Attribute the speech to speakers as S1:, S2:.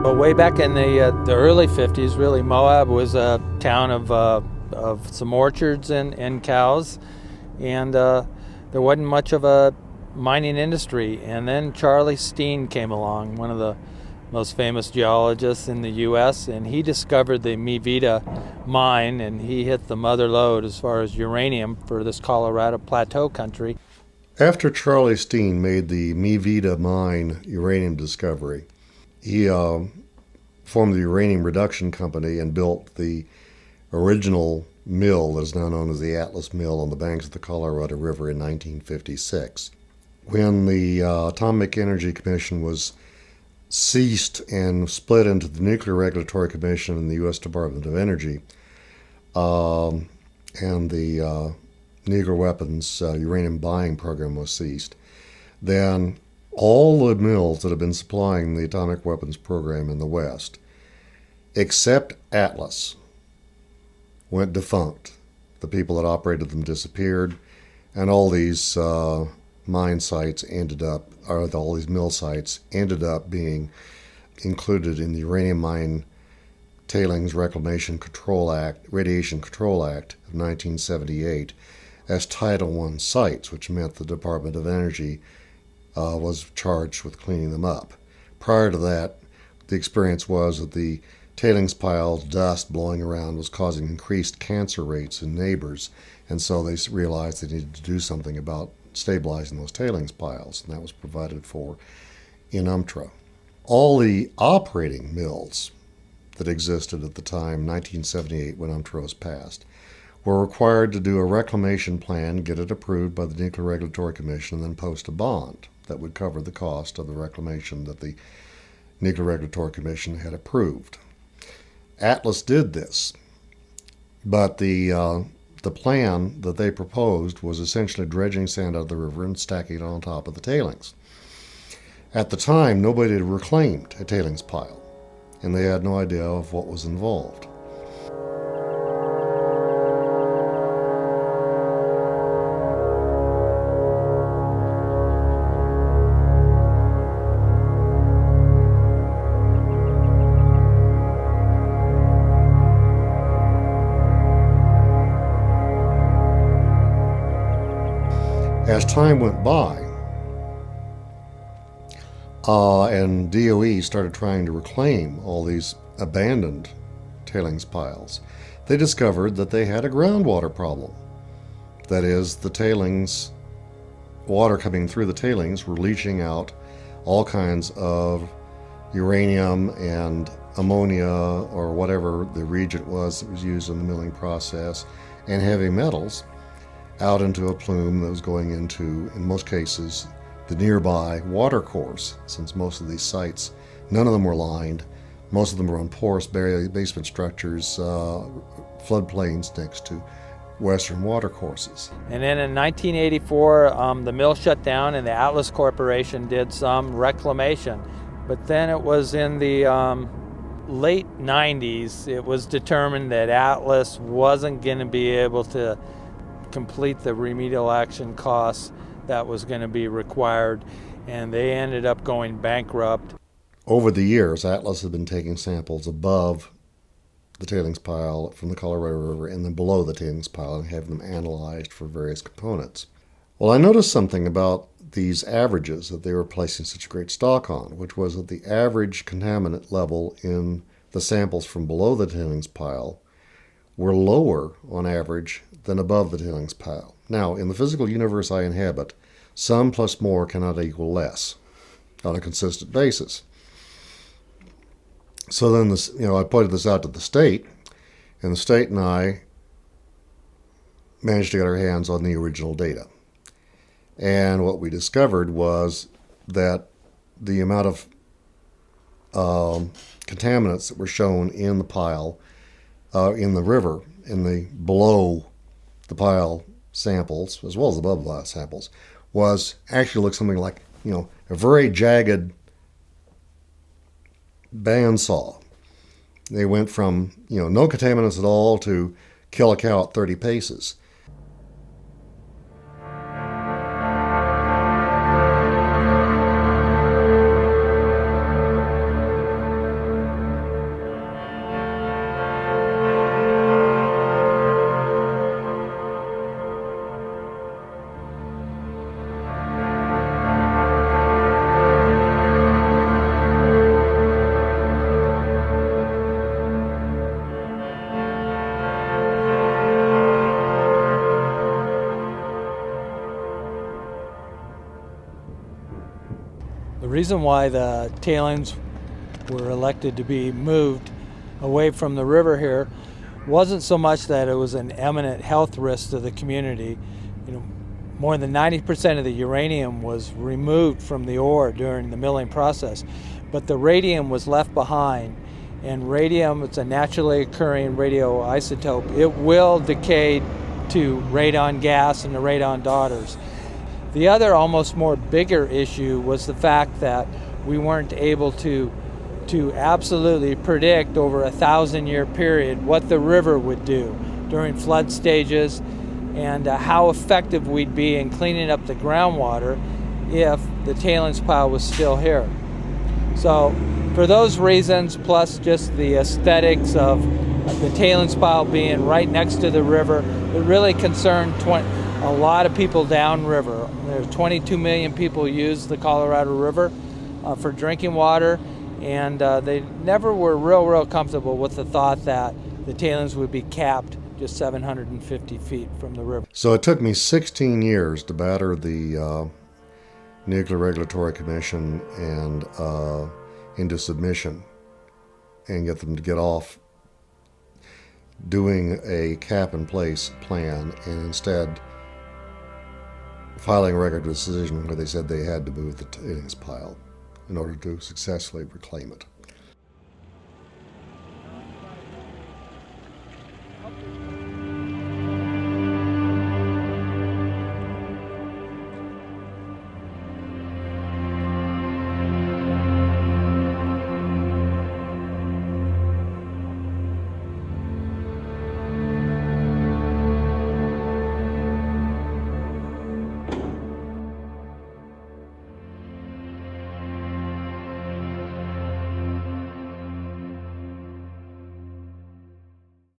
S1: Well, way back in the early 50s, really, Moab was a town of some orchards and cows, and there wasn't much of a mining industry. And then Charlie Steen came along, one of the most famous geologists in the U.S., and he discovered the Mi Vida mine, and he hit the mother lode as far as uranium for this Colorado Plateau country.
S2: After Charlie Steen made the Mi Vida mine uranium discovery, he formed the Uranium Reduction Company and built the original mill that is now known as the Atlas Mill on the banks of the Colorado River in 1956. When the Atomic Energy Commission was ceased and split into the Nuclear Regulatory Commission and the U.S. Department of Energy, and the nuclear weapons uranium buying program was ceased, then all the mills that have been supplying the atomic weapons program in the West, except Atlas, went defunct. The people that operated them disappeared, and all these mine sites ended up, or all these mill sites ended up being included in the Uranium Mine Tailings Reclamation Control Act, Radiation Control Act of 1978 as Title I sites, which meant the Department of Energy was charged with cleaning them up. Prior to that, the experience was that the tailings piles, dust blowing around, was causing increased cancer rates in neighbors, and so they realized they needed to do something about stabilizing those tailings piles, and that was provided for in UMTRA. All the operating mills that existed at the time, 1978, when UMTRA was passed, were required to do a reclamation plan, get it approved by the Nuclear Regulatory Commission, and then post a bond that would cover the cost of the reclamation that the Nuclear Regulatory Commission had approved. Atlas did this, but the plan that they proposed was essentially dredging sand out of the river and stacking it on top of the tailings. At the time, nobody had reclaimed a tailings pile, and they had no idea of what was involved. As time went by, and DOE started trying to reclaim all these abandoned tailings piles, they discovered that they had a groundwater problem. That is, the tailings, water coming through the tailings were leaching out all kinds of uranium and ammonia, or whatever the reagent was that was used in the milling process, and heavy metals out into a plume that was going into, in most cases, the nearby water course, since most of these sites, none of them were lined. Most of them were on porous basement structures, floodplains next to western water courses.
S1: And then in 1984, the mill shut down and the Atlas Corporation did some reclamation. But then it was in the late 90s, it was determined that Atlas wasn't going to be able to complete the remedial action costs that was going to be required, and they ended up going bankrupt.
S2: Over the years, Atlas has been taking samples above the tailings pile from the Colorado River and then below the tailings pile and having them analyzed for various components. Well, I noticed something about these averages that they were placing such great stock on, which was that the average contaminant level in the samples from below the tailings pile were lower on average than above the tailings pile. Now, in the physical universe I inhabit, some plus more cannot equal less on a consistent basis. So then, I pointed this out to the state, and the state and I managed to get our hands on the original data. And what we discovered was that the amount of contaminants that were shown in the pile, in the river, in the below the pile samples, as well as above the pile samples, was actually looked something like, a very jagged bandsaw. They went from, no contaminants at all to kill a cow at 30 paces.
S1: reason why the tailings were elected to be moved away from the river here wasn't so much that it was an imminent health risk to the community. More than 90% of the uranium was removed from the ore during the milling process, but the radium was left behind. And radium, it's a naturally occurring radioisotope. It will decay to radon gas and the radon daughters. The other almost more bigger issue was the fact that we weren't able to absolutely predict over a 1,000-year period what the river would do during flood stages, and how effective we'd be in cleaning up the groundwater if the tailings pile was still here. So for those reasons, plus just the aesthetics of the tailings pile being right next to the river, it really concerned a lot of people downriver. There's 22 million people use the Colorado River for drinking water, and they never were real comfortable with the thought that the tailings would be capped just 750 feet from the river.
S2: So it took me 16 years to batter the Nuclear Regulatory Commission and into submission and get them to get off doing a cap-in-place plan and instead filing a record of decision where they said they had to move the tailings pile in order to successfully reclaim it.